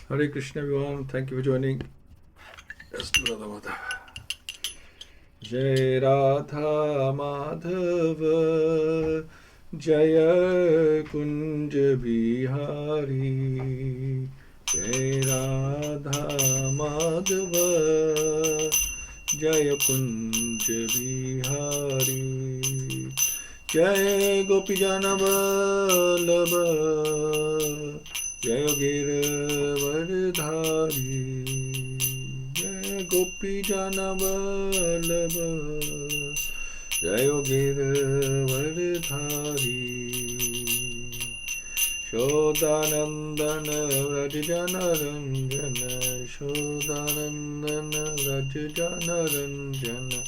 Hare Krishna everyone, thank you for joining. Yes, Brother Madhav. Jai Radha Madhava Jaya Kunj Bihari Jai Radha Madhava Jaya Kunj Bihari Jai Gopijana Vallabha Jaya Giravardhari Jaya Gopijana Vallabha Jaya Giravardhari Shodanandana Rajjana Ranjana Shodanandana Rajjana Ranjana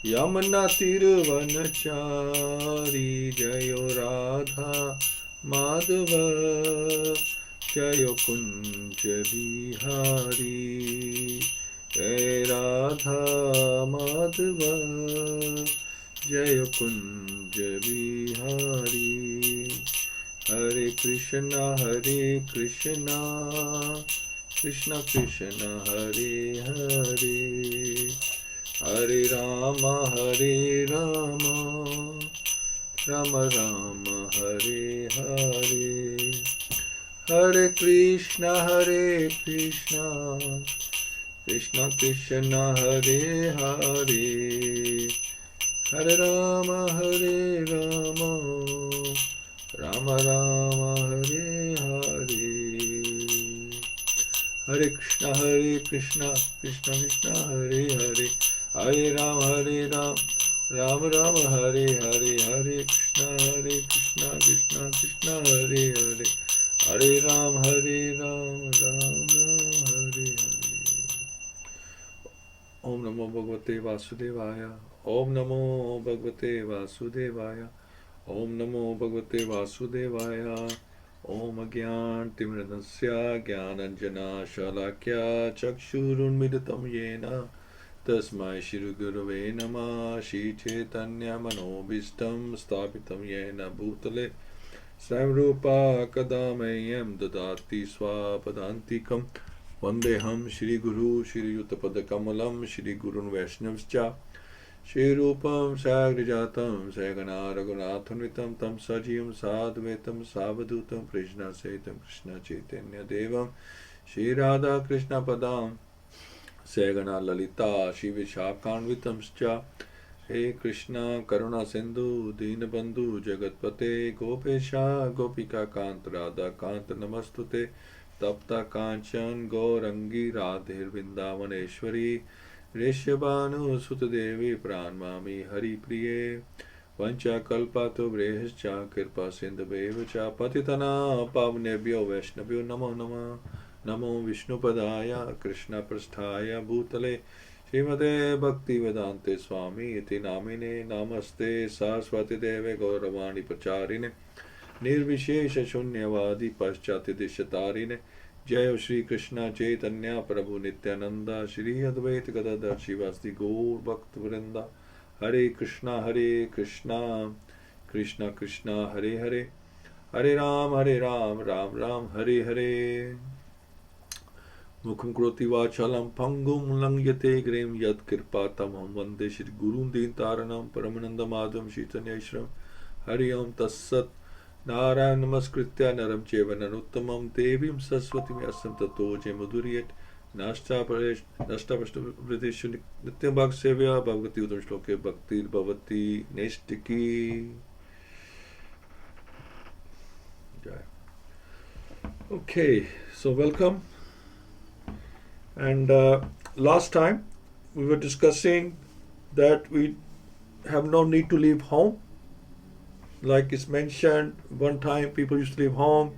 Yamuna Tiruvanachari Jayo Radha Madhava Jayo Kunja Bihari Jai Radha Madhava Jayo Kunja Bihari Hare Krishna Krishna Krishna Hare Hare Hare Rama Rama Rama Hare Hare Hare Krishna Krishna Krishna Hare Hare Hare Rama Rama Rama Hare Hare Hare Krishna Krishna Krishna Hare Hare Hare Rama Rama Rama Hare Hare Hare Krishna Krishna Krishna Hare Hare Hare Ram Ram Hare Hare. Om Namo Bhagavate Vasudevaya. Om Namo Bhagavate Vasudevaya. Om Namo Bhagavate Vasudevaya. Om Agyan Timranasya Gyananjana Shalakya Chakshurunmilitam Yena Tasmai Shri Gurave Namah Shri Chaitanya Manobishtam Sthapitam Yena Bhutale Samrupa Kadamayam Dadati Swapadantikam Vandeham Shri Guru Shri Yuttapada Kamalam Shri Gurun Vaishnavscha Shri Rupam Sagrijatam Sagana Raghunathanvitam Tam Sajiyam Sadhvetam Savadutam Krishna Saitam Krishna Chaitanya Devam Shri Radha Krishna Padam Sagana Lalita Shri Vishakhanvitam Scha He Krishna Karuna Sindhu Deenabandhu Jagatpate Gopesha Gopika Kant Radha Kant Namastute Tapta Kanchan Gaurangi Radhir Vrindavaneshwari Rishabhanu Sutadevi Pranmami Hari Priye Vancha Kalpato Brehscha Kirpa Sindhavevacha Patitana Pavnebhyo Vaishnavyo Namo Nama Namo Vishnupadaya Krishna Prasthaya Bhutale Śrīmad Bhaktivedanta Swami iti namine namaste Saraswati Deve Gauravani Pacharine Nirvishesha Shunyavadi Paschati Dishatarine Jai Shri Krishna Chaitanya Prabhu Nityananda Shri Advaita Gadadhar Shivasti Gaur Bhaktivinoda Hare Krishna Krishna Krishna Hare Hare Hare Ram Ram Ram Hare Hare Mukham Kroti Vachalam Pangum Langyate Grim Yat Kirpatam Ham Vande Shri Gurun Din Taranam Paramananda Madham Chaitanya Ishram Hari Om Tassat Narayan Namaskritya Naram Cheva Narottamam Devim Saraswati Vyasam Tato Jemuduriyat Nashta Pradeshu Nityam Bhagavad-Sevayā Bhagavati-Udam Shloke Bhaktir Bhavati Neshtiki. Okay, so welcome. And last time we were discussing that we have no need to leave home. Like it's mentioned, one time people used to leave home.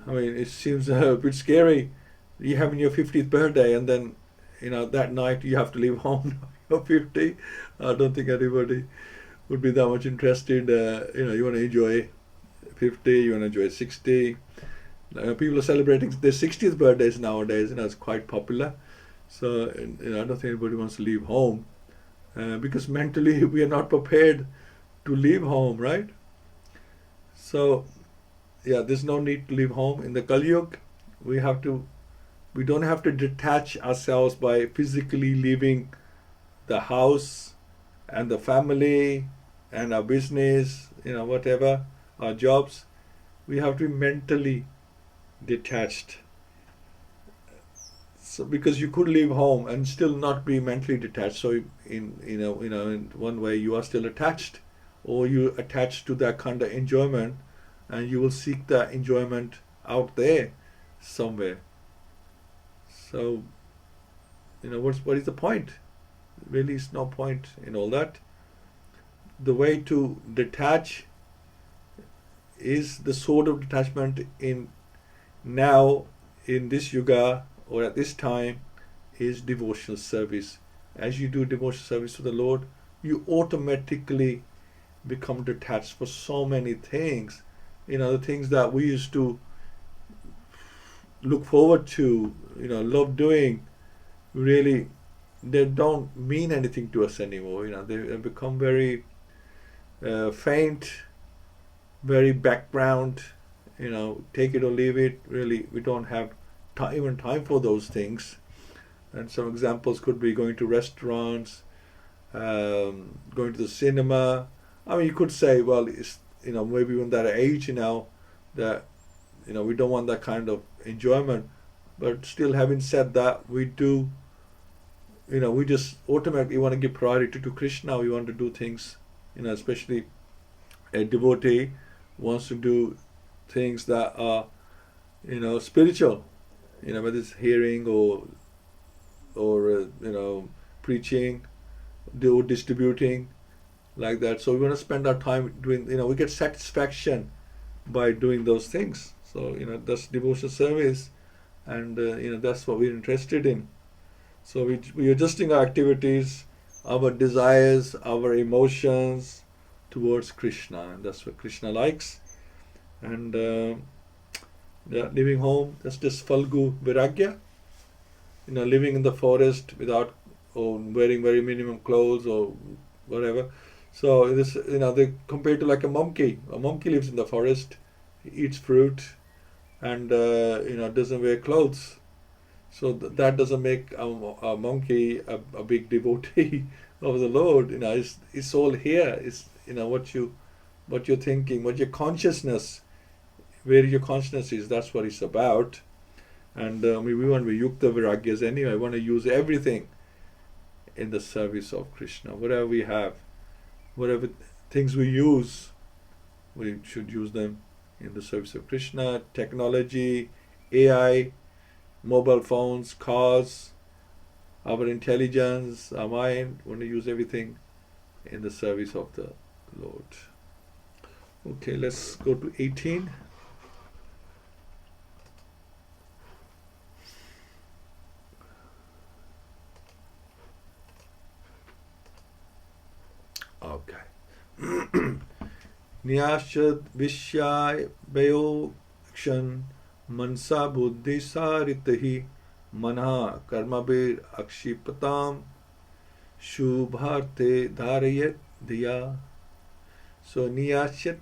I mean, it seems a bit scary. You having your 50th birthday and then, that night you have to leave home. You're 50. I don't think anybody would be that much interested. You want to enjoy 50, you want to enjoy 60. People are celebrating their 60th birthdays nowadays. It's quite popular. So I don't think anybody wants to leave home because mentally we are not prepared to leave home, right? So, there's no need to leave home. In the Kali Yuga, we have to We don't have to detach ourselves by physically leaving the house and the family and our business, whatever, our jobs. We have to be mentally detached. So because you could leave home and still not be mentally detached. So in one way you are still attached, or you attached to that kind of enjoyment, and you will seek that enjoyment out there somewhere. So what is the point? Really is no point in all that. The way to detach is the sort of detachment in this yuga or at this time is devotional service. As you do devotional service to the Lord, you automatically become detached for so many things. The things that we used to look forward to, love doing, really, they don't mean anything to us anymore. They become very faint, very background. Take it or leave it. Really, we don't have even time for those things. And some examples could be going to restaurants, going to the cinema. I mean, you could say, well, it's maybe when that age that we don't want that kind of enjoyment. But still, having said that, we do. We just automatically want to give priority to Krishna. We want to do things, especially a devotee wants to do things that are, spiritual, whether it's hearing or preaching, or distributing, like that. So we want to spend our time doing, we get satisfaction by doing those things. So, that's devotional service, and, that's what we're interested in. So we're adjusting our activities, our desires, our emotions towards Krishna, and that's what Krishna likes. And living home, that's just Falgu Viragya. Living in the forest without wearing very minimum clothes or whatever. So this, they compare to like a monkey. A monkey lives in the forest, eats fruit, and doesn't wear clothes. So that doesn't make a monkey a big devotee of the Lord. It's all here. It's what you're thinking, what your consciousness, where your consciousness is. That's what it's about. And we want to be yukta viragyas anyway. We want to use everything in the service of Krishna. Whatever we have, whatever things we use, we should use them in the service of Krishna. Technology, AI, mobile phones, cars, our intelligence, our mind, we want to use everything in the service of the Lord. Okay, let's go to 18. Okay. Nyashad Vishyay Bayokshan Mansa Buddhi Saritahi Manha Karmabir Akshipatam Shubharte Dharayat Diya. So Niyashat,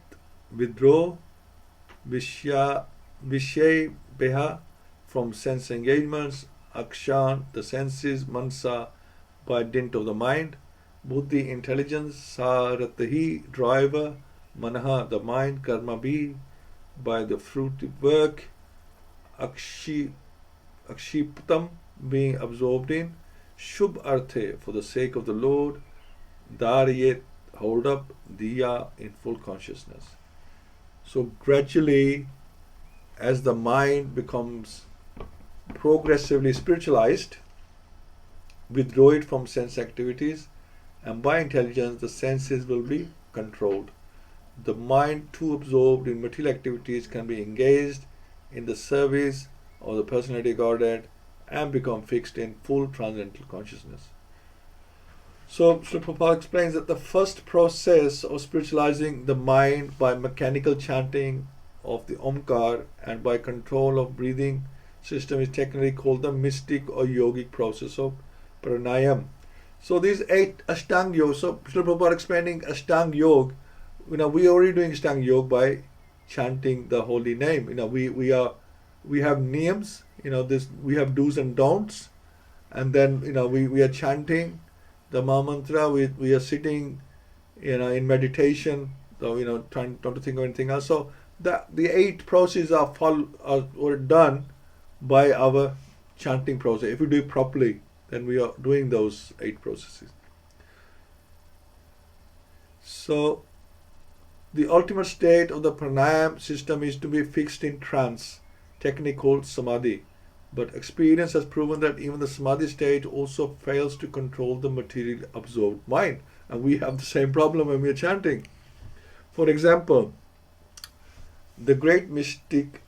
withdraw, Vishya Vishay Beha, from sense engagements, Akshan, the senses, Mansa, by dint of the mind, Buddhi, intelligence, Saratahi, driver, Manaha, the mind, Karma, be, by the fruitive work, Akshiptam, being absorbed in, Shubh Arthe, for the sake of the Lord, Dharayet, hold up, Diya, in full consciousness. So gradually, as the mind becomes progressively spiritualized, withdraw it from sense activities, and by intelligence the senses will be controlled. The mind too absorbed in material activities can be engaged in the service of the personality Godhead and become fixed in full transcendental consciousness. So Srila Prabhupada explains that the first process of spiritualizing the mind by mechanical chanting of the Omkar and by control of breathing system is technically called the mystic or yogic process of pranayam. So these 8 Ashtanga Yoga, so Srila Prabhupada explaining Ashtanga Yoga, we are already doing Ashtanga Yoga by chanting the holy name. We are we have niyams, we have do's and don'ts, and then we are chanting the Maha Mantra, we are sitting in meditation, so trying not to think of anything else. So the 8 processes are done by our chanting process. If we do it properly, then we are doing those 8 processes. So the ultimate state of the pranayam system is to be fixed in trance, technique called samadhi. But experience has proven that even the samadhi state also fails to control the material absorbed mind. And we have the same problem when we are chanting. For example, the great mystic,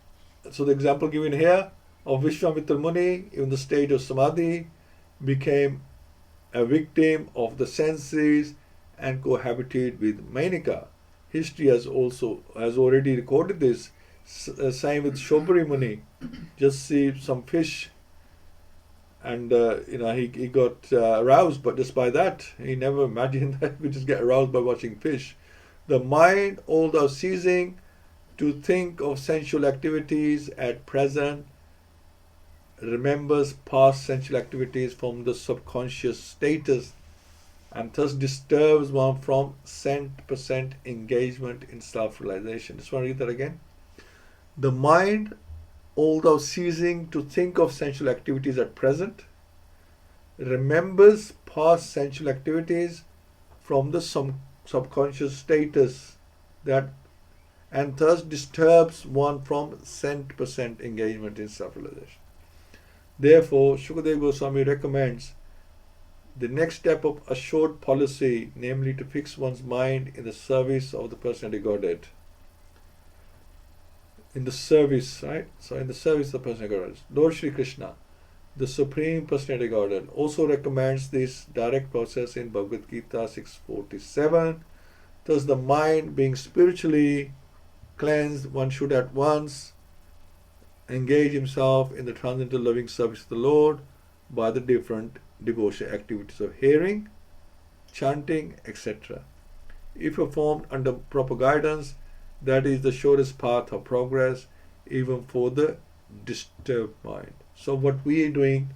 so the example given here of Vishwamitra Muni, in the state of samadhi, became a victim of the senses and cohabited with Mainika. History has already recorded this. Same with Shobhari Muni. Just see some fish, and he got aroused, but just by that, he never imagined that we just get aroused by watching fish. The mind, although ceasing to think of sensual activities at present, remembers past sensual activities from the subconscious status, and thus disturbs one from 100% engagement in self-realization. Just want to read that again. The mind, although ceasing to think of sensual activities at present, remembers past sensual activities from the subconscious status and thus disturbs one from 100% engagement in self-realization. Therefore, Shukadeva Goswami recommends the next step of assured policy, namely to fix one's mind in the service of the Personality Godhead. In the service, right? So in the service of the Personality Godhead. Lord Shri Krishna, the Supreme Personality Godhead, also recommends this direct process in Bhagavad-Gita 6:47. Thus the mind being spiritually cleansed, one should at once engage himself in the transcendental loving service of the Lord by the different devotional activities of hearing, chanting, etc. If performed under proper guidance, that is the surest path of progress, even for the disturbed mind. So what we are doing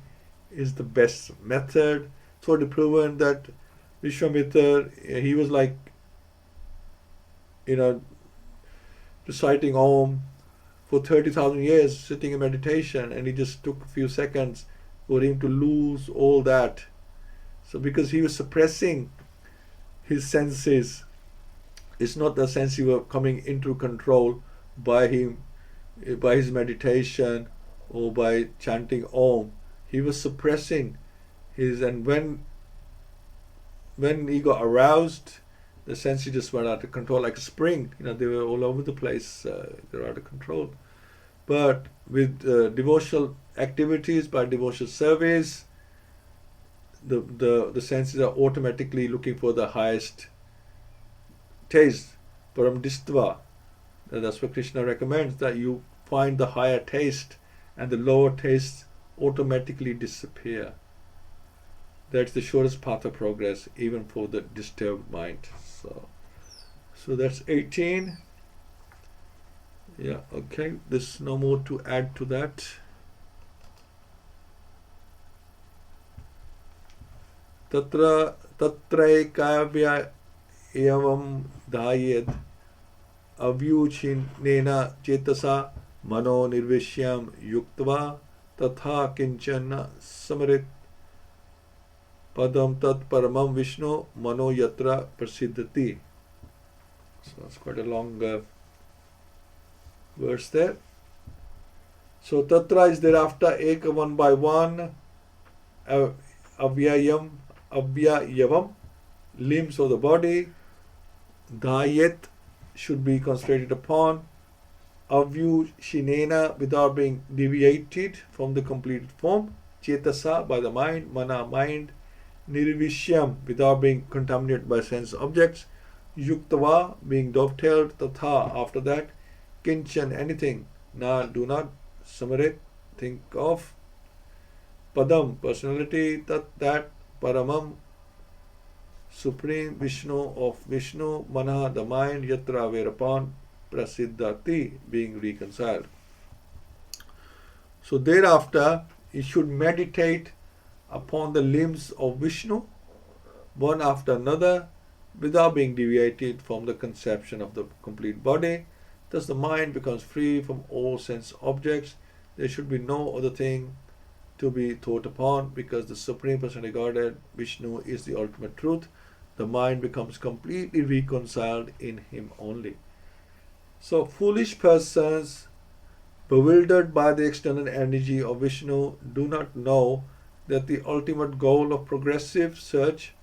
is the best method. So to proven that Vishwamitra, he was like, reciting Om for 30,000 years, sitting in meditation, and he just took a few seconds for him to lose all that. So because he was suppressing his senses, it's not the senses were coming into control by him, by his meditation or by chanting Om. He was suppressing his, and when he got aroused, the senses just went out of control like a spring. They were all over the place. They were out of control. But with devotional activities, by devotional service, the senses are automatically looking for the highest taste, param distva. That's what Krishna recommends, that you find the higher taste and the lower tastes automatically disappear. That's the surest path of progress, even for the disturbed mind. So that's 18. Yeah, okay. There's no more to add to that. Tatraikavya evam dhayed avyuchinena chetasa mano nirvishyam yuktva tatha kinchana samarit padam tat paramam vishnu mano yatra prasiddhati. So that's quite a long verse there. So tatra is thereafter eka, one by one, avyayavam, limbs of the body, dhayet should be concentrated upon, avyushinena without being deviated from the completed form, chetasa by the mind, mana mind, nirvishyam without being contaminated by sense objects, yuktava being dovetailed, tatha after that, kinchan anything, na do not, samarit think of, padam personality, tat that, paramam supreme, Vishnu of Vishnu, mana the mind, yatra whereupon, prasiddhati being reconciled. So thereafter, he should meditate upon the limbs of Vishnu, one after another, without being deviated from the conception of the complete body. Thus the mind becomes free from all sense objects. There should be no other thing to be thought upon, because the Supreme Personality Godhead, Vishnu, is the ultimate truth. The mind becomes completely reconciled in him only. So foolish persons, bewildered by the external energy of Vishnu, do not know that the ultimate goal of progressive search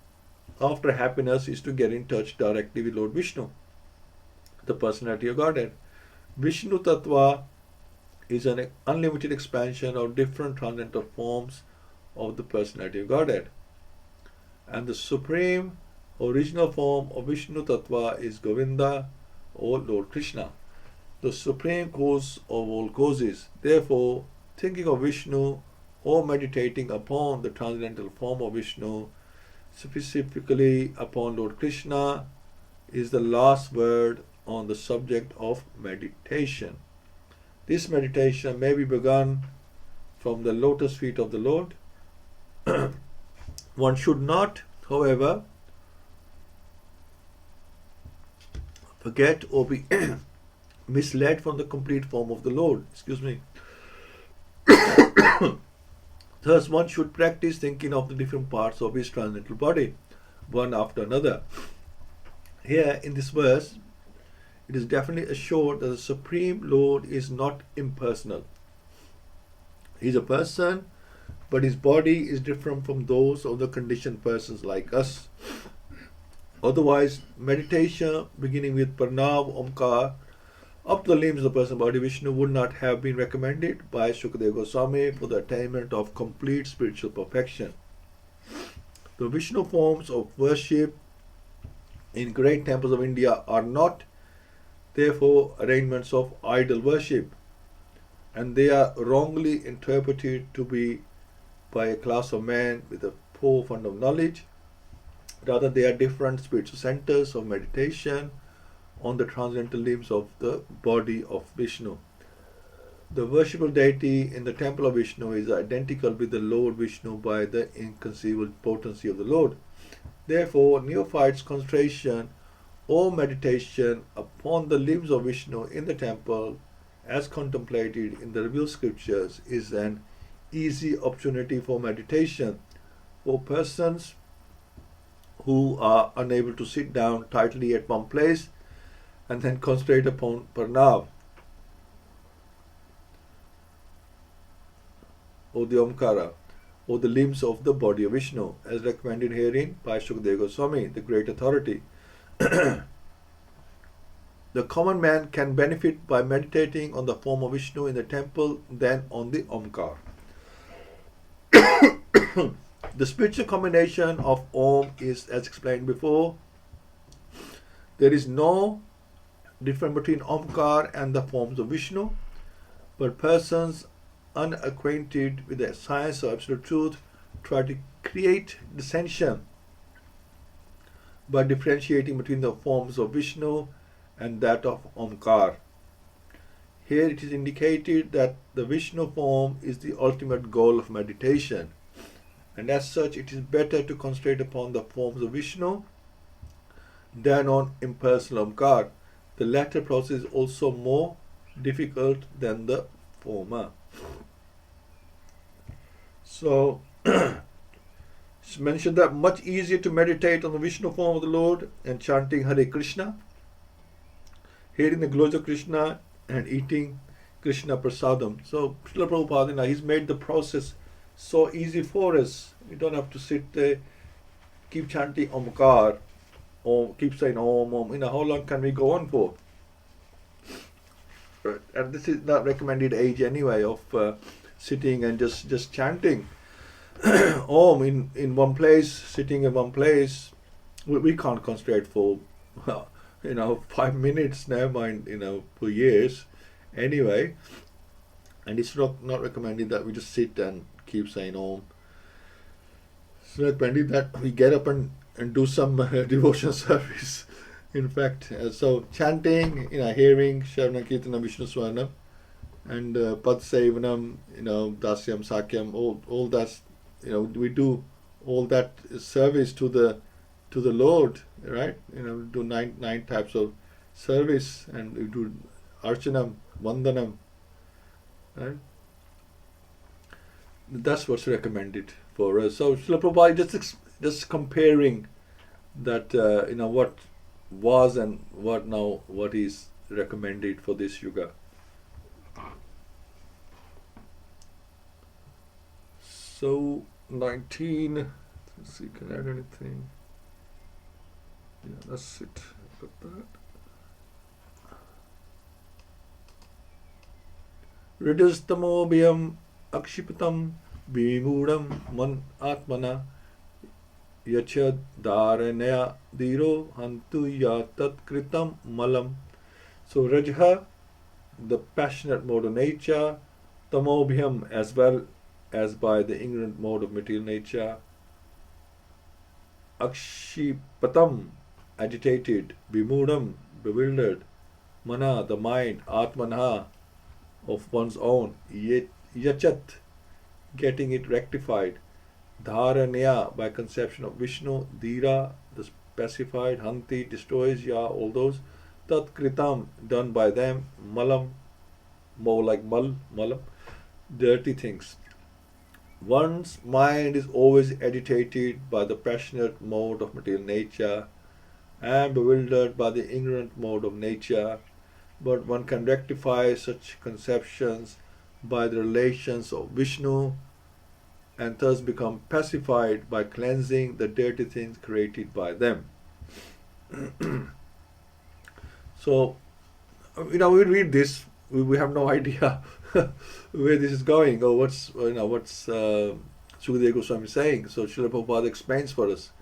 after happiness is to get in touch directly with Lord Vishnu, the Personality of Godhead. Vishnu Tattva is an unlimited expansion of different transcendental forms of the Personality of Godhead. And the supreme original form of Vishnu Tattva is Govinda, or Lord Krishna, the supreme cause of all causes. Therefore, thinking of Vishnu or meditating upon the transcendental form of Vishnu, specifically upon Lord Krishna, is the last word on the subject of meditation. This meditation may be begun from the lotus feet of the Lord. One should not, however, forget or be misled from the complete form of the Lord. Thus, one should practice thinking of the different parts of his transcendental body, one after another. Here, in this verse, it is definitely assured that the Supreme Lord is not impersonal. He is a person, but his body is different from those of the conditioned persons like us. Otherwise, meditation beginning with Pranav Omkar up to the limbs of the person body Vishnu would not have been recommended by Shukadeva Goswami for the attainment of complete spiritual perfection. The Vishnu forms of worship in great temples of India are not, therefore, arrangements of idol worship, and they are wrongly interpreted to be by a class of men with a poor fund of knowledge. Rather, they are different spiritual centers of meditation on the transcendental limbs of the body of Vishnu. The worshipable deity in the temple of Vishnu is identical with the Lord Vishnu by the inconceivable potency of the Lord. Therefore, neophyte's concentration or meditation upon the limbs of Vishnu in the temple, as contemplated in the revealed scriptures, is an easy opportunity for meditation for persons who are unable to sit down tightly at one place and then concentrate upon Pranav or the Omkara or the limbs of the body of Vishnu, as recommended herein by Shukadeva Goswami, the great authority. The common man can benefit by meditating on the form of Vishnu in the temple than on the Omkar. The spiritual combination of Om is, as explained before, there is no difference between Omkar and the forms of Vishnu, but persons unacquainted with the science of absolute truth try to create dissension by differentiating between the forms of Vishnu and that of Omkar. Here it is indicated that the Vishnu form is the ultimate goal of meditation, and as such it is better to concentrate upon the forms of Vishnu than on impersonal Omkar. The latter process is also more difficult than the former. So, it's mentioned that much easier to meditate on the Vishnu form of the Lord and chanting Hare Krishna, hearing the glories of Krishna and eating Krishna Prasadam. So, Srila Prabhupada, he's made the process so easy for us. We don't have to sit there, keep chanting Omkar, or keep saying Om, Om. How long can we go on for? Right. And this is not recommended age anyway of sitting and just chanting Om in one place, sitting in one place. We can't concentrate for 5 minutes, never mind for years anyway. And it's not recommended that we just sit and keep saying Om. It's recommended that we get up and do some devotional service. In fact, so chanting, hearing Shravana Kirtana Vishnu Swarnam and Pad Sevanam, Dasyam, Sakyam, all that, we do all that service to the Lord, right? Do nine types of service, and we do Archanam, Vandanam, right? That's what's recommended for us. So Srila Prabhupada just comparing that, what was and what is recommended for this yuga. So 19, let's see, can I add anything? Yeah, that's it. Got that. Ridastamobhyam akshipatam vimudam man atmana yacha dharanaya dhiro hantu yatat kritam malam. So Rajha, the passionate mode of nature, Tamobhyam, as well as by the ignorant mode of material nature, Akshipatam, agitated, Vimudam, bewildered, Mana, the mind, Atmanha, of one's own, Yachat, getting it rectified, Dharanya, by conception of Vishnu, Dhira, the pacified, Hanti, destroys, Ya, all those, Tat Kritam, done by them, Malam, more like Malam, dirty things. One's mind is always agitated by the passionate mode of material nature and bewildered by the ignorant mode of nature, but one can rectify such conceptions by the relations of Vishnu and thus become pacified by cleansing the dirty things created by them. So, we read this, we have no idea where this is going or what's Sukadeva Goswami saying. So Srila Prabhupada explains for us.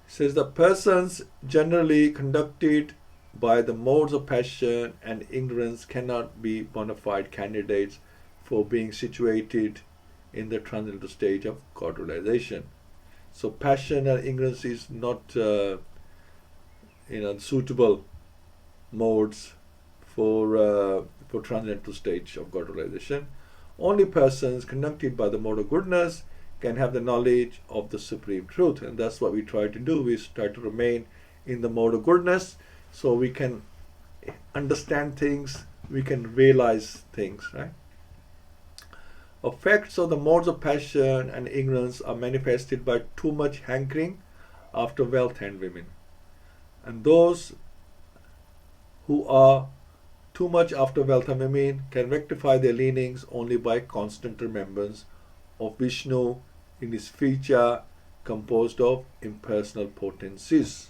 He says the persons generally conducted by the modes of passion and ignorance cannot be bona fide candidates for being situated in the transcendental stage of God realization. So passion and ignorance is not suitable modes for transcendental stage of God realization. Only persons conducted by the mode of goodness can have the knowledge of the supreme truth, and that's what we try to do. We try to remain in the mode of goodness so we can understand things, we can realize things, right? Effects of the modes of passion and ignorance are manifested by too much hankering after wealth and women, and those who are too much after wealth and women can rectify their leanings only by constant remembrance of Vishnu in his feature composed of impersonal potencies.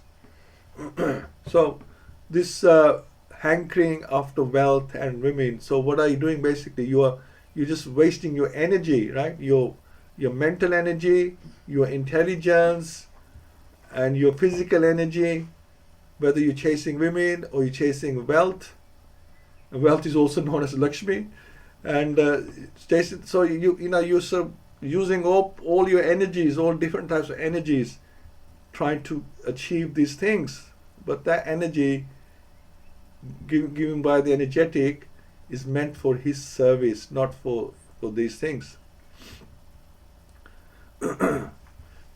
So this hankering after wealth and women, so what are you doing basically? You're just wasting your energy, right? Your mental energy, your intelligence, and your physical energy, whether you're chasing women or you're chasing wealth. Wealth is also known as Lakshmi, and so you're sort of using up all your energies, all different types of energies, trying to achieve these things. But that energy given by the energetic is meant for his service, not for these things.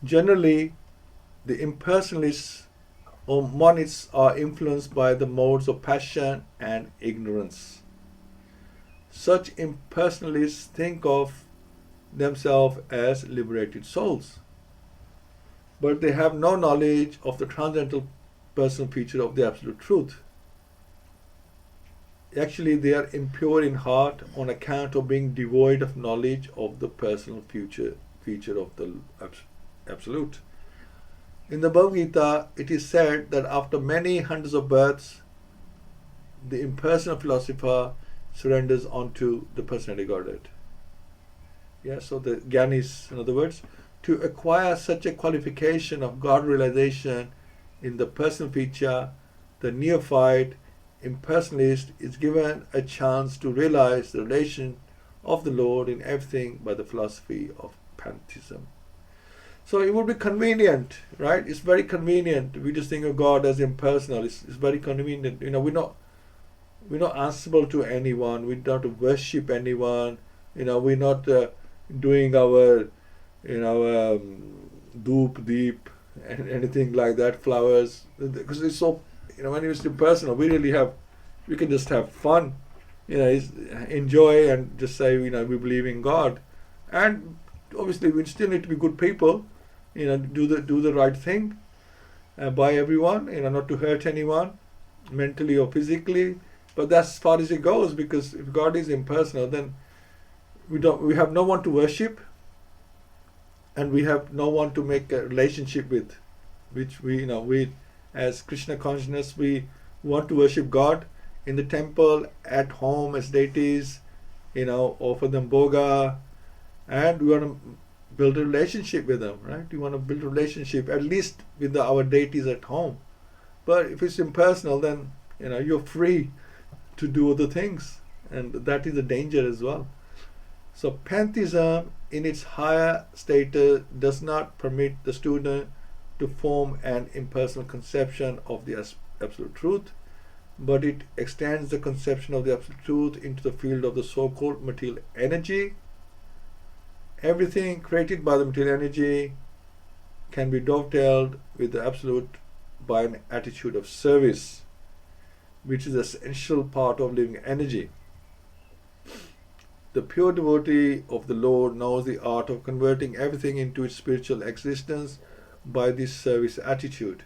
Generally, the impersonalists or monists are influenced by the modes of passion and ignorance. Such impersonalists think of themselves as liberated souls, but they have no knowledge of the transcendental personal feature of the absolute truth. Actually, they are impure in heart on account of being devoid of knowledge of the personal feature of the absolute. In the Bhagavad-Gita, it is said that after many hundreds of births, the impersonal philosopher surrenders onto the personality Godhead. Yeah, so the Gyanis, in other words, to acquire such a qualification of God realization in the personal feature, the neophyte impersonalist is given a chance to realize the relation of the Lord in everything by the philosophy of pantheism. So it would be convenient, right? It's very convenient. We just think of God as impersonal. It's very convenient. we're not answerable to anyone. We don't have to worship anyone. We're not doing our, doop, deep, and anything like that, flowers. Because it's so, when it's impersonal, we can just have fun, enjoy and just say, we believe in God. And obviously, we still need to be good people, do the right thing by everyone, not to hurt anyone, mentally or physically. But that's as far as it goes, because if God is impersonal, then we have no one to worship, and we have no one to make a relationship with, which we as Krishna consciousness, we want to worship God in the temple, at home as deities, offer them bhoga, and we want to build a relationship with them, right? We want to build a relationship at least with our deities at home. But if it's impersonal, then you're free to do other things, and that is a danger as well. So pantheism in its higher status does not permit the student to form an impersonal conception of the absolute truth, but it extends the conception of the absolute truth into the field of the so-called material energy. Everything created by the material energy can be dovetailed with the absolute by an attitude of service, which is an essential part of living energy. The pure devotee of the Lord knows the art of converting everything into its spiritual existence by this service attitude.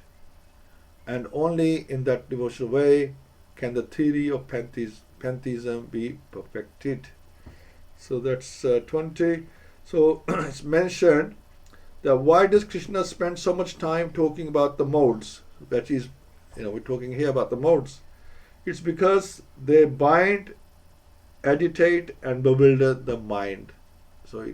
And only in that devotional way can the theory of pantheism be perfected. So that's 20. So it's mentioned that why does Krishna spend so much time talking about the modes? That is, we're talking here about the modes. It's because they bind, agitate, and bewilder the mind. So,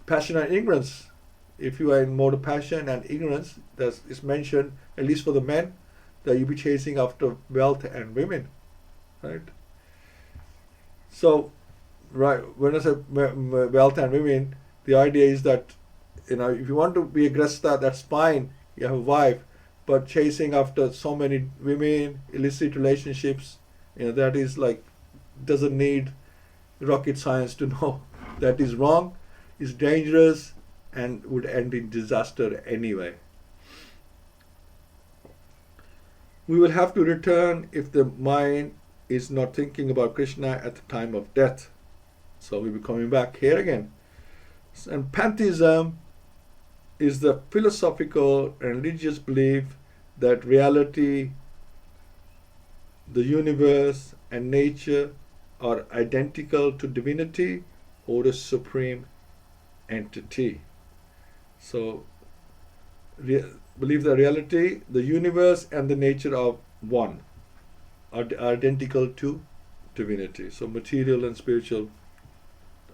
passion and ignorance. If you are in mode of passion and ignorance, it's mentioned, at least for the men, that you be chasing after wealth and women, right? So, right, when I say wealth and women, the idea is that, if you want to be a grasta, that's fine, you have a wife, but chasing after so many women, illicit relationships, that is like, doesn't need rocket science to know that is wrong, is dangerous, and would end in disaster anyway. We will have to return if the mind is not thinking about Krishna at the time of death. So we'll be coming back here again. And pantheism is the philosophical and religious belief that reality, the universe, and nature are identical to divinity or a supreme entity. So, believe that reality, the universe, and the nature are one, are identical to divinity. So, material and spiritual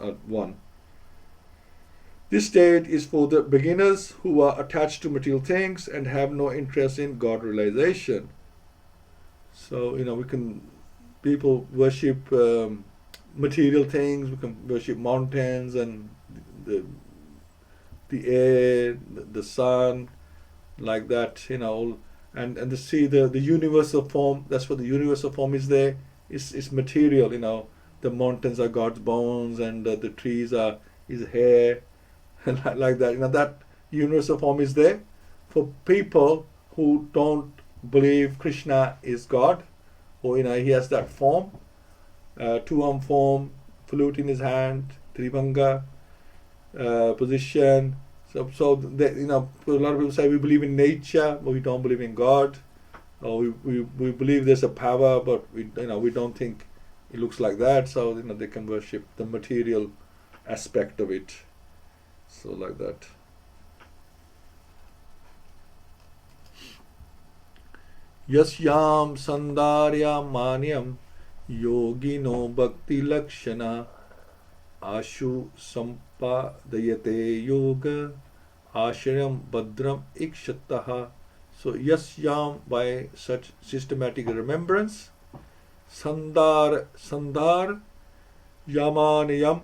are one. This state is for the beginners who are attached to material things and have no interest in God realization. So, people worship material things, we can worship mountains and the air, the sun, like that, and to see the universal form. That's what the universal form is there. It's material, the mountains are God's bones, and the trees are His hair, and like that. That universal form is there. For people who don't believe Krishna is God, or He has that form, two-arm form, flute in his hand, Tribhanga position. So they, a lot of people say we believe in nature, but we don't believe in God. Or we believe there's a power, but we don't think it looks like that. So they can worship the material aspect of it. So like that. Yasyam sandarya manyam yogino bhakti lakshana ashu sampadayate yoga ashrayam badram ikshataha. So yasyam, by such systematic remembrance, sandar yamanayam,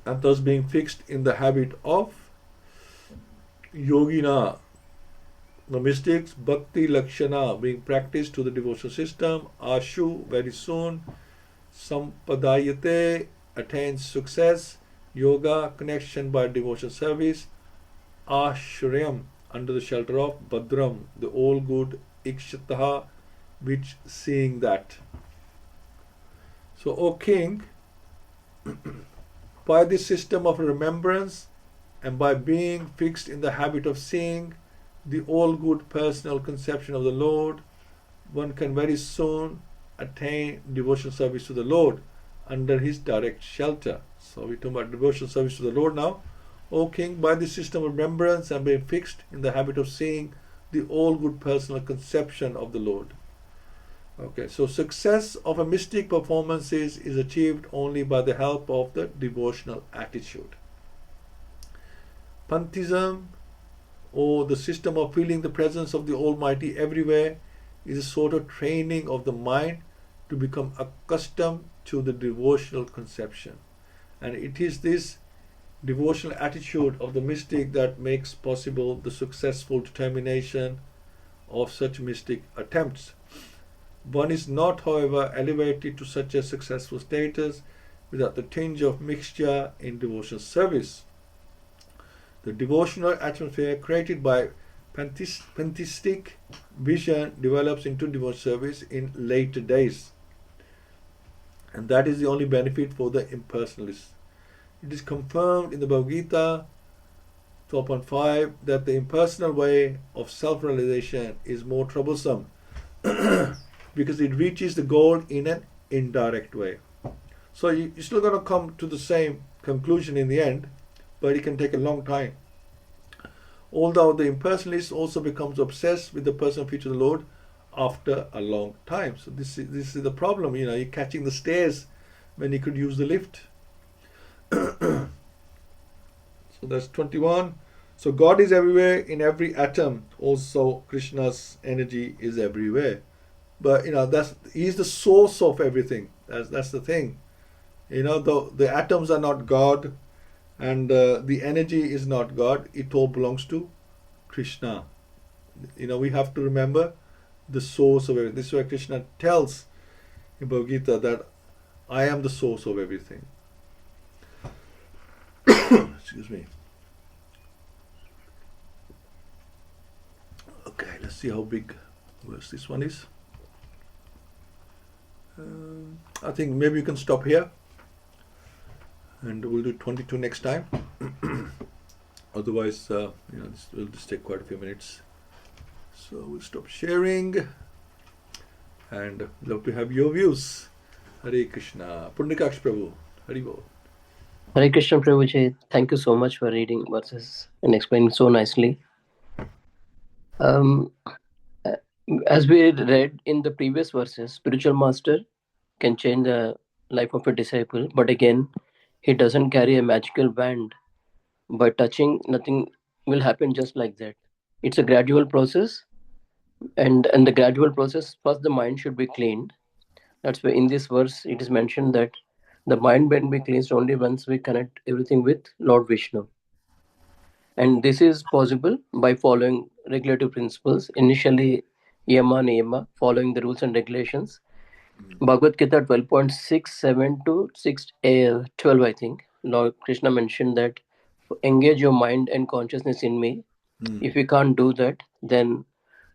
and thus being fixed in the habit of yogina, The mystics, Bhakti Lakshana, being practiced to the devotional system, Ashu, very soon, Sampadayate, attains success, Yoga, connection by devotional service, Ashryam, under the shelter of Bhadram, the all good, Ikshataha, which seeing that. So, O king, by this system of remembrance and by being fixed in the habit of seeing the all good personal conception of the Lord, one can very soon attain devotional service to the Lord under his direct shelter. So we're talking about devotional service to the Lord now. O king, by this system of remembrance and being fixed in the habit of seeing the all good personal conception of the Lord. Okay, so success of a mystic performance is achieved only by the help of the devotional attitude. Pantheism, or the system of feeling the presence of the Almighty everywhere, is a sort of training of the mind to become accustomed to the devotional conception. And it is this devotional attitude of the mystic that makes possible the successful determination of such mystic attempts. One is not, however, elevated to such a successful status without the tinge of mixture in devotional service. The devotional atmosphere created by pantheistic vision develops into devotional service in later days. And that is the only benefit for the impersonalists. It is confirmed in the Bhagavad-Gita 12.5 that the impersonal way of self-realization is more troublesome because it reaches the goal in an indirect way. So you're still going to come to the same conclusion in the end, but it can take a long time. Although the impersonalist also becomes obsessed with the personal feature of the Lord after a long time. So this is the problem, you're catching the stairs when you could use the lift. So that's 21. So God is everywhere in every atom. Also Krishna's energy is everywhere. But he's the source of everything. That's the thing. The atoms are not God, and the energy is not God. It all belongs to Krishna. We have to remember the source of everything. This is why Krishna tells in Bhagavad-Gita that I am the source of everything. Excuse me. Okay, let's see how big verse this one is. I think maybe you can stop here and we'll do 22 next time. Otherwise, this will just take quite a few minutes. So we'll stop sharing and love to have your views. Hare Krishna. Pundikaksh Prabhu. Hari Bol. Hare Krishna Prabhuji, thank you so much for reading verses and explaining so nicely. As we read in the previous verses, spiritual master can change the life of a disciple, but again, he doesn't carry a magical wand. By touching, nothing will happen just like that. It's a gradual process, and the gradual process, first the mind should be cleaned. That's why in this verse it is mentioned that the mind will be cleansed only once we connect everything with Lord Vishnu. And this is possible by following regulative principles. Initially, yama niyama, following the rules and regulations. Bhagavad-Gita 12.67 to 12, I think. Lord Krishna mentioned that engage your mind and consciousness in me. If you can't do that, then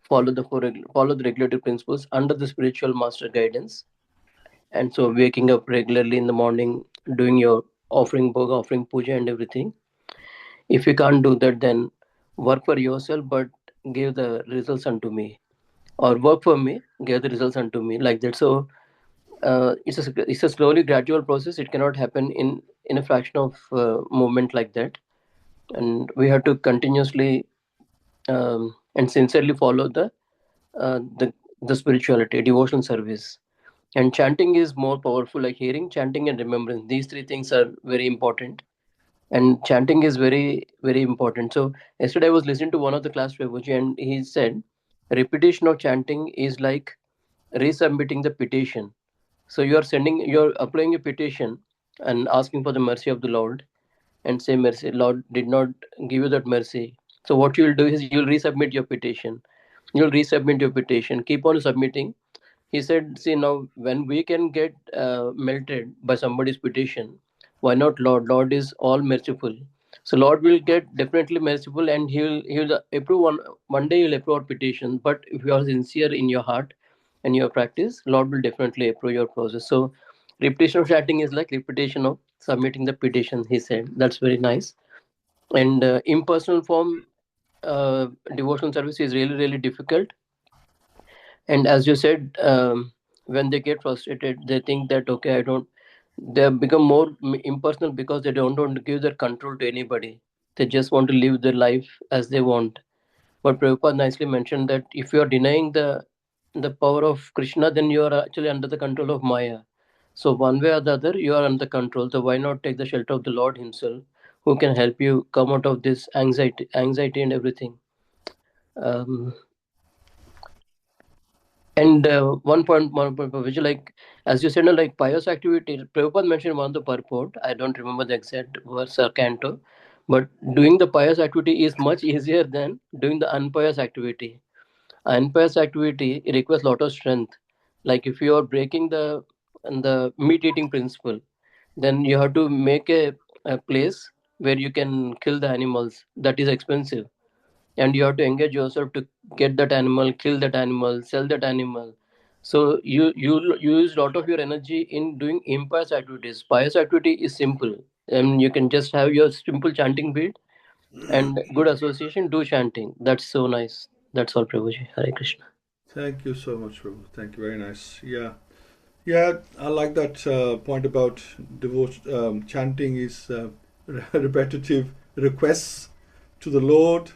follow the regulative principles under the spiritual master guidance. And so waking up regularly in the morning, doing your offering bhoga, offering puja and everything. If you can't do that, then work for yourself, but give the results unto me, or work for me, give the results unto me, like that. So it's a slowly gradual process. It cannot happen in a fraction of moment like that, and we have to continuously and sincerely follow the spirituality, devotional service. And chanting is more powerful, like hearing, chanting, and remembrance. These three things are very important. And chanting is very, very important. So yesterday I was listening to one of the class Prabhuji, and he said repetition of chanting is like resubmitting the petition. So you're applying a petition and asking for the mercy of the Lord, and say, mercy, Lord did not give you that mercy. So what you'll do is you'll resubmit your petition. Keep on submitting. He said, see, now when we can get melted by somebody's petition, why not Lord? Lord is all merciful. So Lord will get definitely merciful, and he'll approve one day. He'll approve our petition. But if you are sincere in your heart and your practice, Lord will definitely approve your process. So repetition of chanting is like repetition of submitting the petition. He said that's very nice. And impersonal form devotional service is really difficult. And as you said, when they get frustrated, they think that okay, I don't. They become more impersonal because they don't want to give their control to anybody. They just want to live their life as they want. But Prabhupada nicely mentioned that if you are denying the power of Krishna, then you are actually under the control of Maya. So one way or the other, you are under control. So why not take the shelter of the Lord Himself, who can help you come out of this anxiety and everything. And one point, which like, as you said, like pious activity, Prabhupada mentioned one of the purport. I don't remember the exact verse or canto, but doing the pious activity is much easier than doing the unpious activity. Unpious activity requires a lot of strength. Like if you are breaking the meat eating principle, then you have to make a place where you can kill the animals. That is expensive, and you have to engage yourself to get that animal, kill that animal, sell that animal. So you use a lot of your energy in doing impious activities. Pious activity is simple, and you can just have your simple chanting beat and good association, do chanting. That's so nice. That's all, Prabhuji. Hare Krishna. Thank you so much, Prabhu. Thank you. Very nice. Yeah. Yeah, I like that point about devotion. Chanting is repetitive requests to the Lord.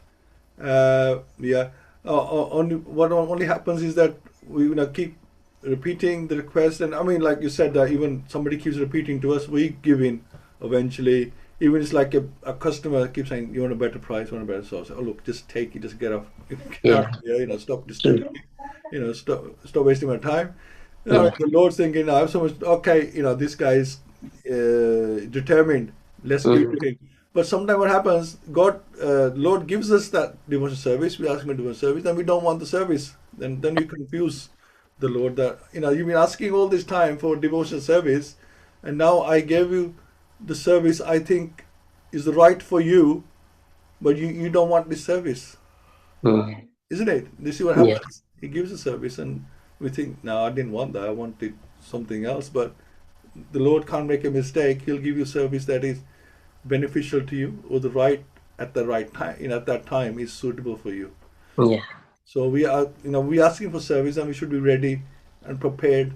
Yeah. Only what only happens is that we keep repeating the request, and I mean, like you said, that even somebody keeps repeating to us, we give in eventually. Even it's like a customer keeps saying, "You want a better price, you want a better sauce." Oh, look, just take it, just get off, get out Yeah, of here. Stop true. disturbing me. Stop wasting my time. Yeah. The Lord's thinking, I have so much. Okay, this guy is determined. Let's give it Mhm. to him. But sometimes what happens, Lord gives us that devotion service. We ask Him to do a service, and we don't want the service. Then we confuse the Lord. That you've been asking all this time for devotion service, and now I gave you the service I think is right for you, but you don't want this service, Mhm. isn't it? This is what Yeah. happens. He gives a service, and we think, no, I didn't want that. I wanted something else. But the Lord can't make a mistake. He'll give you service that is beneficial to you, or the right time. At that time is suitable for you. Yeah. So we asking for service, and we should be ready and prepared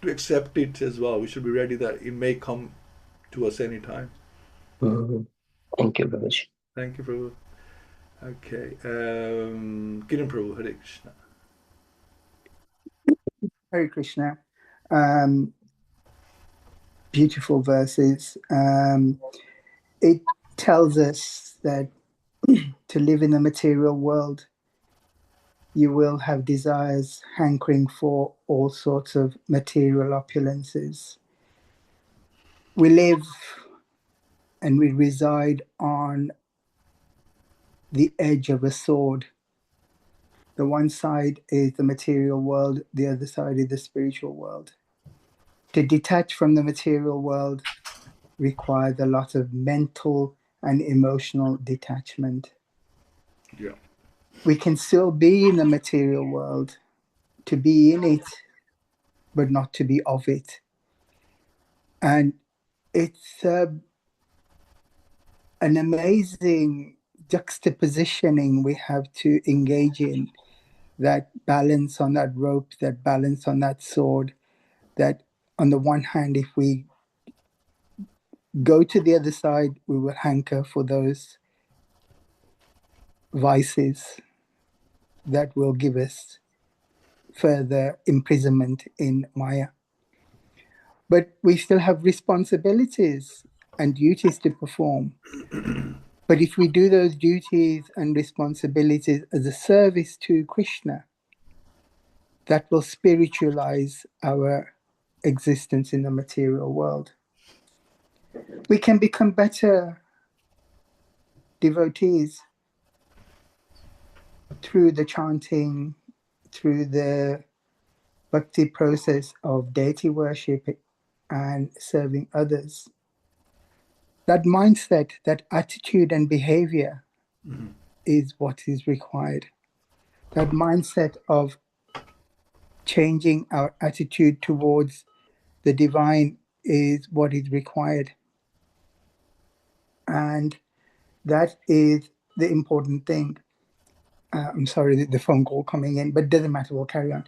to accept it as well. We should be ready that it may come to us anytime. Mhm. Thank you, Prabhuji. Thank you, Prabhu. Okay, Kiran Prabhu, Hare Krishna. Hare Krishna. Beautiful verses. It tells us that to live in the material world, you will have desires, hankering for all sorts of material opulences. We live and we reside on the edge of a sword. The one side is the material world, the other side is the spiritual world. To detach from the material world requires a lot of mental and emotional detachment. Yeah. We can still be in the material world, to be in it, but not to be of it. And it's an amazing juxtapositioning we have to engage in, that balance on that rope, that balance on that sword, that on the one hand, if we go to the other side, we will hanker for those vices that will give us further imprisonment in Maya. But we still have responsibilities and duties to perform. But if we do those duties and responsibilities as a service to Krishna, that will spiritualize our existence in the material world. We can become better devotees through the chanting, through the bhakti process of deity worship and serving others, that mindset, that attitude and behavior is what is required. That mindset of changing our attitude towards the divine is what is required. And that is the important thing. I'm sorry, the phone call coming in, but it doesn't matter, we'll carry on.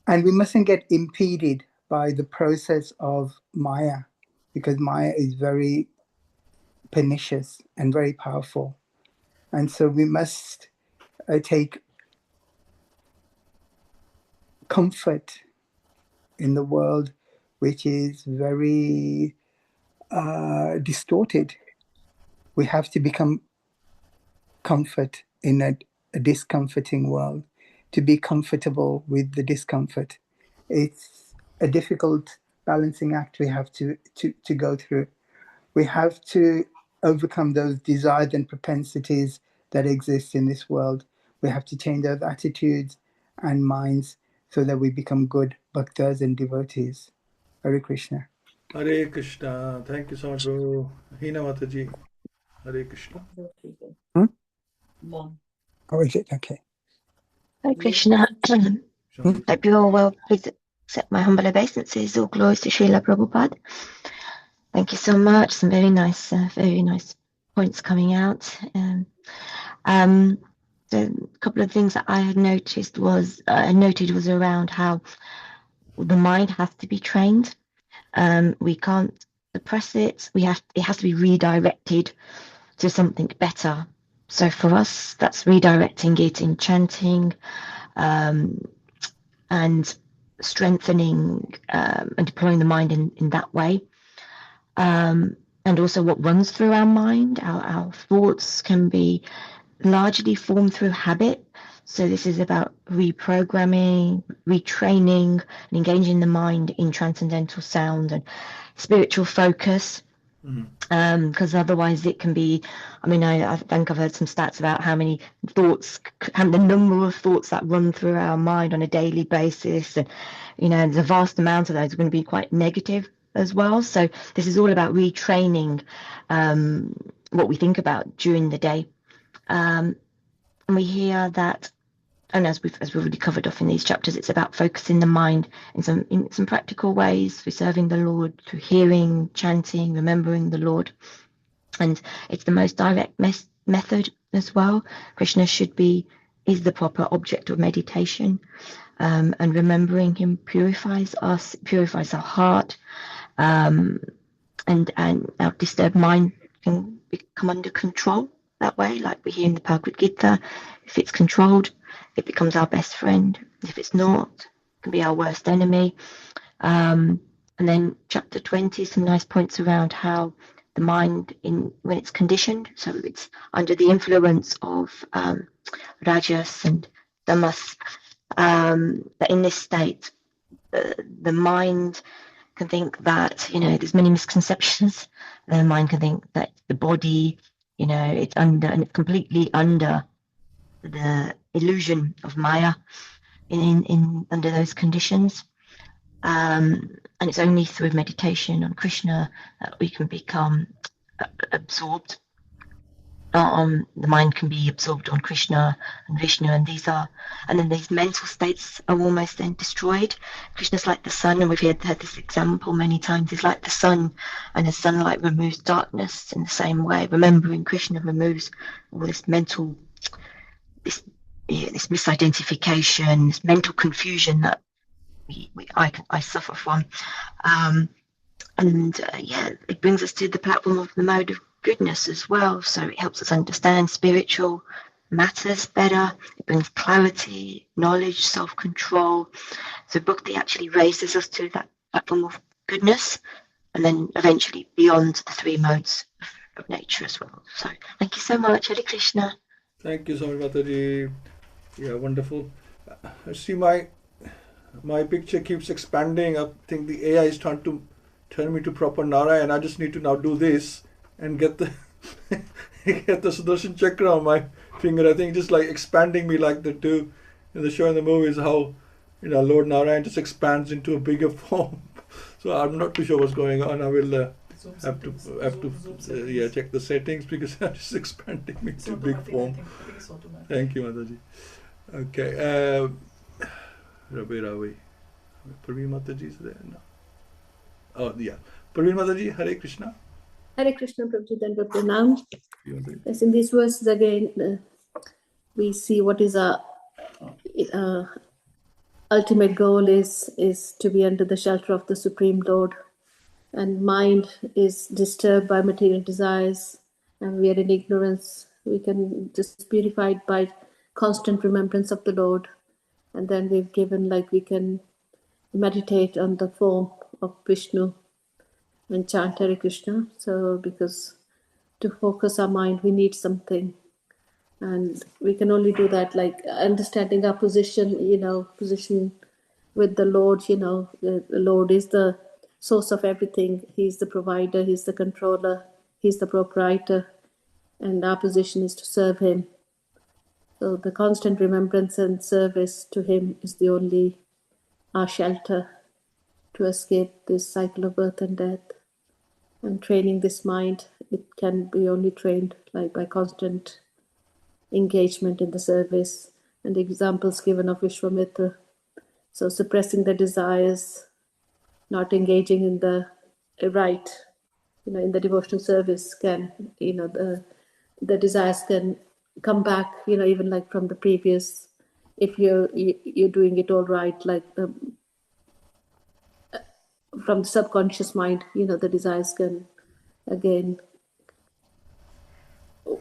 And we mustn't get impeded by the process of Maya, because Maya is very pernicious and very powerful. And so we must take comfort in the world, which is very distorted. We have to become comfort in a discomforting world, to be comfortable with the discomfort. It's a difficult balancing act we have to go through. We have to overcome those desires and propensities that exist in this world. We have to change those attitudes and minds so that we become good bhaktas and devotees. Hare Krishna. Hare Krishna. Thank you so much, Prabhu. Hina Mataji. Hare Krishna. Oh, is it? Okay. Hare Krishna. Hope you're all well. Please accept my humble obeisances. All glories to Srila Prabhupada. Thank you so much. Some very nice points coming out. So a couple of things that I had noted was around how the mind has to be trained. We can't suppress it. It has to be redirected to something better. So for us, that's redirecting it in chanting, and strengthening and deploying the mind in that way. And also what runs through our mind, our thoughts can be largely formed through habit. So this is about reprogramming, retraining, and engaging the mind in transcendental sound and spiritual focus. Because otherwise it can be, I think I've heard some stats about how many thoughts, the number of thoughts that run through our mind on a daily basis. And, there's a vast amount of those are going to be quite negative as well. So this is all about retraining what we think about during the day. And we hear that, and as we've already covered off in these chapters, it's about focusing the mind in some practical ways through serving the Lord, through hearing, chanting, remembering the Lord. And it's the most direct method as well. Krishna is the proper object of meditation. And remembering him purifies us, purifies our heart, and our disturbed mind can become under control that way, like we hear in the Bhagavad-Gita. If it's controlled, it becomes our best friend. If it's not, it can be our worst enemy. And then chapter 20, some nice points around how the mind, when it's conditioned, so it's under the influence of rajas and tamas, that in this state, the mind can think that, there's many misconceptions. The mind can think that the body, it's completely under the illusion of Maya in under those conditions. And it's only through meditation on Krishna that we can become absorbed. The mind can be absorbed on Krishna and Vishnu, and then these mental states are almost then destroyed. Krishna's like the sun, and we've had this example many times. He's like the sun, and the sunlight removes darkness in the same way. Remembering Krishna removes all this mental, this misidentification, this mental confusion that I suffer from. It brings us to the platform of the mode of goodness as well. So it helps us understand spiritual matters better. It brings clarity, knowledge, self-control. So bhakti actually raises us to that platform of goodness, and then eventually beyond the three modes of nature as well. So thank you so much. Hare Krishna. Thank you so much, Mataji. Yeah, wonderful. I see my picture keeps expanding. I think the AI is trying to turn me to proper Narayan. I just need to now do this and get the get the Sudarshan Chakra on my finger. I think just like expanding me, like the two in the show and the movies, how Lord Narayan just expands into a bigger form. So I'm not too sure what's going on. I will have to check the settings because I'm just expanding me to big form. Thank you, Mataji. Okay, Ravi. Praveen Mataji is there now. Oh yeah, Praveen Mataji, Hare Krishna. Hare Krishna, Prabhuji, and Pranam. Yes, in these verses again, we see what is our ultimate goal is to be under the shelter of the Supreme Lord, and mind is disturbed by material desires, and we are in ignorance. We can just be purified by constant remembrance of the Lord, and then we've given we can meditate on the form of Vishnu and chant Hare Krishna. So because to focus our mind, we need something. And we can only do that understanding our position, position with the Lord. The Lord is the source of everything. He's the provider, He's the controller, He's the proprietor, and our position is to serve Him. So the constant remembrance and service to Him is the only our shelter to escape this cycle of birth and death. And training this mind, it can be only trained by constant engagement in the service, and the examples given of Vishwamitra. So suppressing the desires, not engaging in the right, in the devotional service can, the desires can come back, even from the previous, if you're doing it all right, from the subconscious mind, the desires can again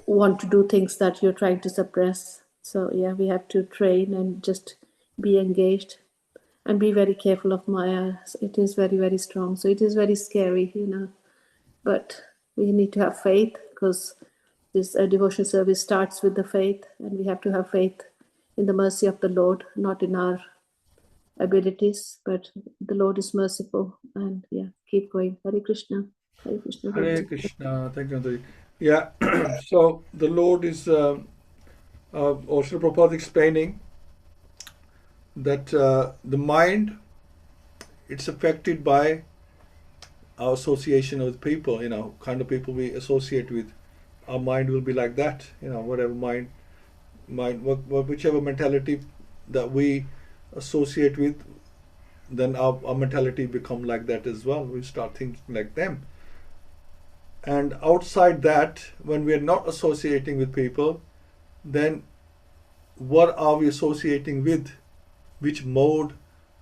want to do things that you're trying to suppress. So yeah, we have to train and just be engaged and be very careful of Maya. It is very, very strong. So it is very scary, but we need to have faith, because this devotional service starts with the faith, and we have to have faith in the mercy of the Lord, not in our abilities, but the Lord is merciful. And yeah, keep going. Hare Krishna. Hare Krishna. Hare Krishna. Thank you, Mataji. Yeah, so the Lord is, or Srila Prabhupada explaining that the mind, it's affected by our association with people, kind of people we associate with. Our mind will be like that, whatever whichever mentality that we associate with, then our mentality become like that as well. We start thinking like them. And outside that, when we are not associating with people, then what are we associating with? Which mode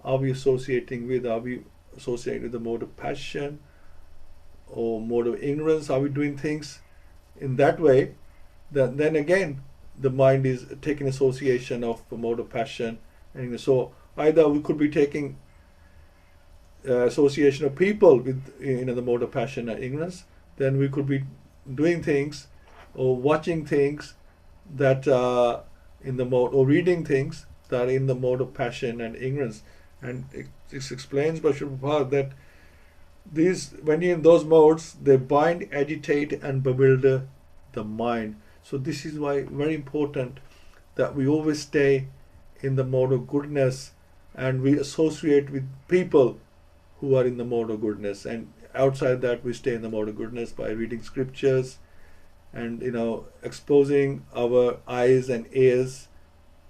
are we associating with? Are we associating with the mode of passion or mode of ignorance? Are we doing things in that way? Then again, the mind is taking association of the mode of passion. And so either we could be taking association of people with the mode of passion and ignorance, then we could be doing things or watching things that are in the mode, or reading things that are in the mode of passion and ignorance. And it explains by Srila Prabhupada that when you're in those modes, they bind, agitate, and bewilder the mind. So this is why very important that we always stay in the mode of goodness, and we associate with people who are in the mode of goodness, and outside that we stay in the mode of goodness by reading scriptures and exposing our eyes and ears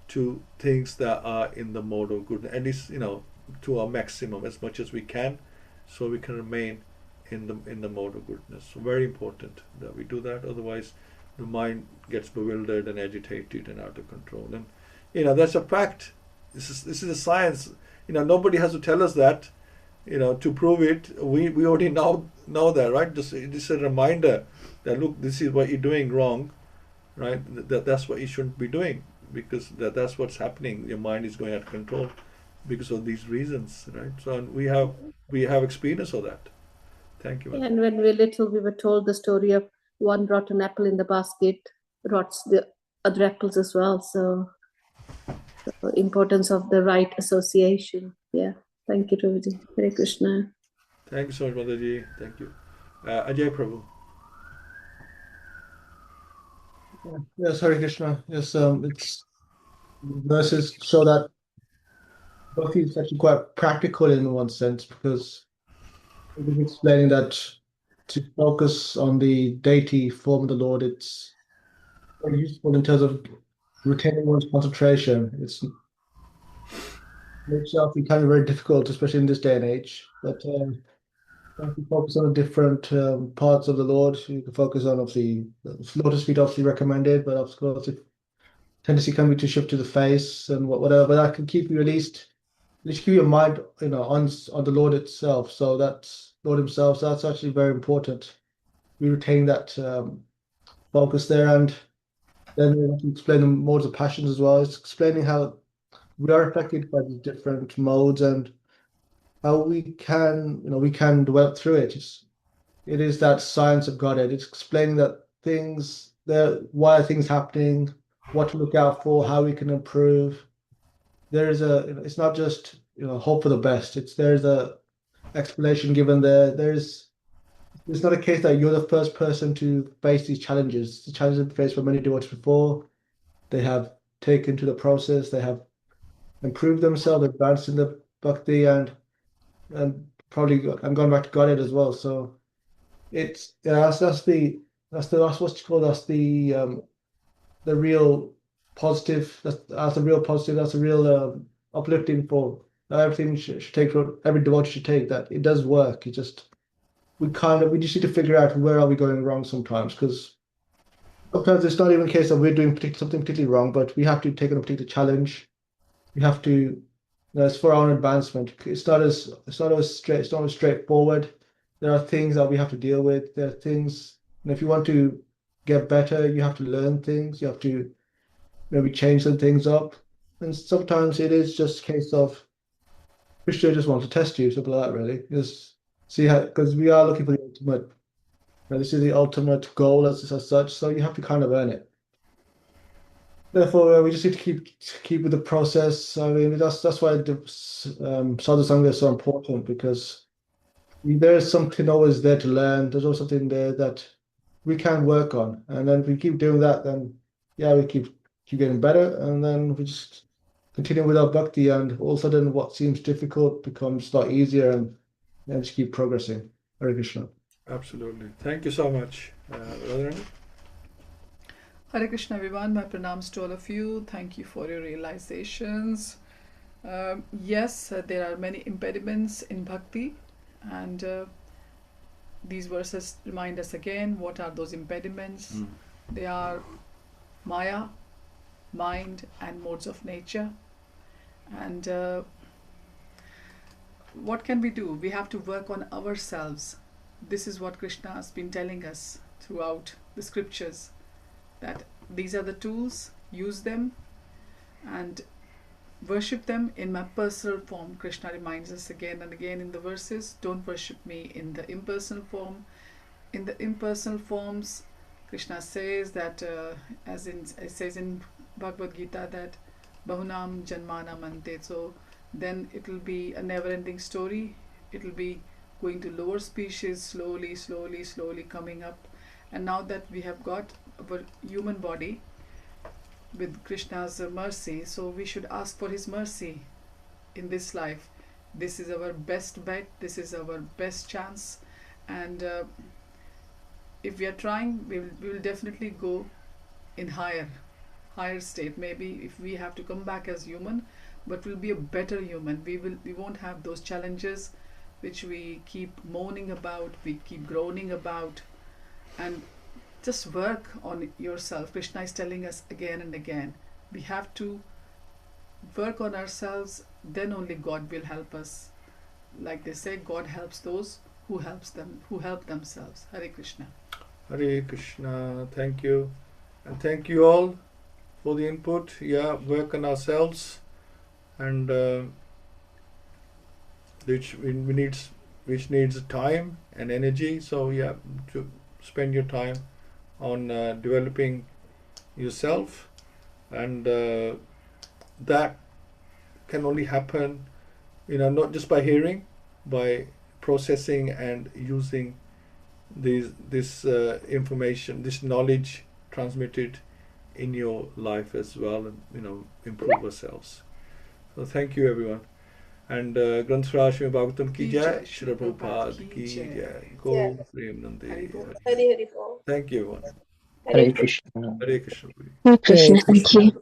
to things that are in the mode of goodness, and it's to our maximum as much as we can, so we can remain in the mode of goodness. So very important that we do that, otherwise the mind gets bewildered and agitated and out of control. And that's a fact. This is a science. Nobody has to tell us that. To prove it, we already know that, right? This is a reminder that look, this is what you're doing wrong, right? That's what you shouldn't be doing, because that's what's happening. Your mind is going out of control because of these reasons, right? So we have experience of that. Thank you. And when we were little, we were told the story of one rotten apple in the basket rots the other apples as well. So the importance of the right association. Yeah. Thank you, Prabhuji. Hare Krishna. Thank you so much, Mataji. Thank you. Ajay Prabhu. Yes, Hare Krishna. Yes, it's verses show that Bhakti is actually quite practical in one sense because it is explaining that to focus on the deity form of the Lord, it's very useful in terms of retaining one's concentration. It's in itself becoming very difficult, especially in this day and age. But if you focus on the different parts of the Lord, you can focus on obviously the lotus feet, obviously recommended, but of course, if tendency can be to shift to the face and whatever, but that can keep you at least keep your mind, on the Lord itself. So that's Lord Himself. So that's actually very important. We retain that focus there, and then we have to explain the modes of passions as well. It's explaining how we are affected by the different modes and how we can develop through it. It is that science of Godhead. It's explaining that why are things happening, what to look out for, how we can improve. It's not just hope for the best. There's a explanation given there. It's not a case that you're the first person to face these challenges. The challenges have been faced by many devotees before. They have taken to the process. They have improved themselves, advanced in the bhakti, and probably and gone back to Godhead as well. So it's yeah, that's what's called the real positive. That's the real positive. That's the real uplifting for everything should take. Every devotee should take that. It does work. It just we just need to figure out where are we going wrong sometimes because sometimes it's not even a case of we're doing something particularly wrong, but we have to take on a particular challenge. We have to. It's for our own advancement. It's not as straightforward. There are things that we have to deal with. There are things, and if you want to get better, you have to learn things. You have to maybe change some things up. And sometimes it is just a case of Krishna just wants to test you, something like that, really. Just see how, because we are looking for the ultimate, this is the ultimate goal as such, so you have to kind of earn it. Therefore, we just need to keep with the process. I mean, that's why the sadhu sangha is so important because there is something always there to learn. There's always something there that we can work on, and then if we keep doing that, then yeah, we keep getting better, and then we just continue with our bhakti, and all of a sudden, what seems difficult becomes a lot easier, and then just keep progressing. Hare Krishna. Absolutely. Thank you so much, Radharani. Hare Krishna, everyone. My pranams to all of you. Thank you for your realizations. Yes, there are many impediments in bhakti, and these verses remind us again what are those impediments. They are Maya, mind, and modes of nature. And what can we do? We have to work on ourselves. This is what Krishna has been telling us throughout the scriptures, that these are the tools, use them and worship them in my personal form. Krishna reminds us again and again in the verses, don't worship me in the impersonal form. In the impersonal forms, Krishna says that, it says in Bhagavad-Gita that Bahunam Janmanam Ante. So then it will be a never-ending story. It will be going to lower species, slowly coming up. And now that we have got our human body with Krishna's mercy, so we should ask for his mercy in this life. This is our best bet, this is our best chance, and if we are trying, we will definitely go in higher state. Maybe if we have to come back as human, but we'll be a better human. We won't have those challenges which we keep moaning about, we keep groaning about, and just work on yourself. Krishna is telling us again and again, we have to work on ourselves, then only God will help us. Like they say, God helps those who help themselves. Hare Krishna. Hare Krishna. Thank you. And thank you all for the input. Yeah, work on ourselves, and which needs time and energy. So yeah, to spend your time on developing yourself, and that can only happen, not just by hearing, by processing and using this information, this knowledge transmitted in your life as well, and improve ourselves. So thank you, everyone. And Granth Śrīmad-Bhāgavatam ki jai, Srila Prabhupada ki jai, Go Premanande. Hari Hari Bol. Thank you, everyone. Hare Krishna. Hare Krishna. Hare Krishna, thank you.